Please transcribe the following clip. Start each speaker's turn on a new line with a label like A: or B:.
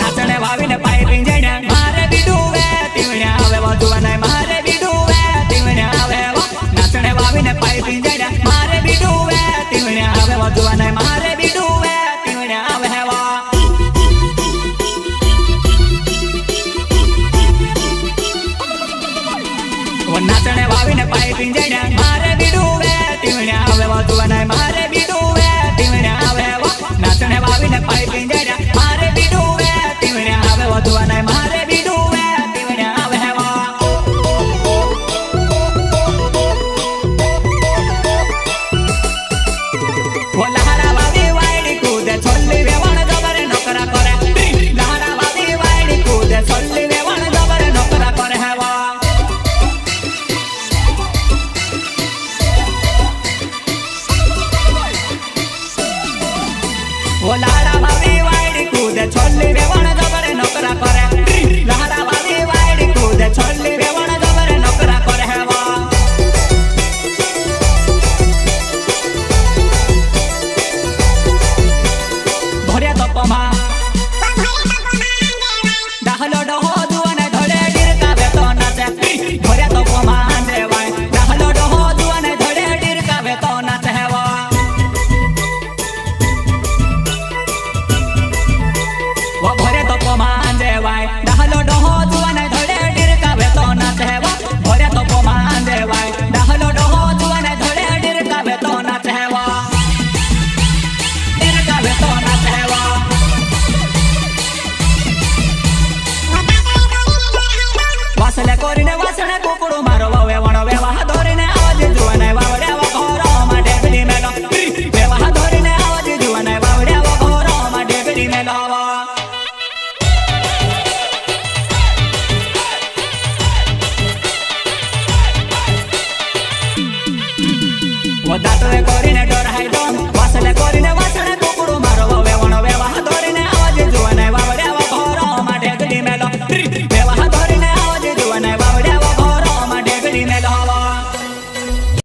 A: નાચણે વાવીને પાઈ પીંજણ્યા મારે બીડું વે તીવણ્યા આવે વધુવાના મારે બીડું વે તીવણ્યા આવે નાચણે વાવીને પાઈ પીંજણ્યા મારે બીડું વે તીવણ્યા આવે વધુવાના મારે બીડું વે તીવણ્યા આવે નાચણે વાવીને પાઈ પીંજણ્યા મારે બીડું વે તીવણ્યા આવે વધુવાના મારે બીડું વે તીવણ્યા આવે નાચણે વાવીને પાઈ પીંજણ્યા મારે બીડું વે તીવણ્યા આવે વધુવાના મારે બીડું વે તીવણ્યા આવે લહારા વાવી વાયડી કૂદે છોલ્લી વેવણ જબરે નોકરા કરે લહારા વાવી વાયડી કૂદે છોલ્લી વેવણ જબરે નોકરા કરે લાડા વાવી વાયડી કૂદે છોલ્લી વેવણ જબરે નોકરા કરે લહારા વાવી વાયડી કૂદે છોલ્લી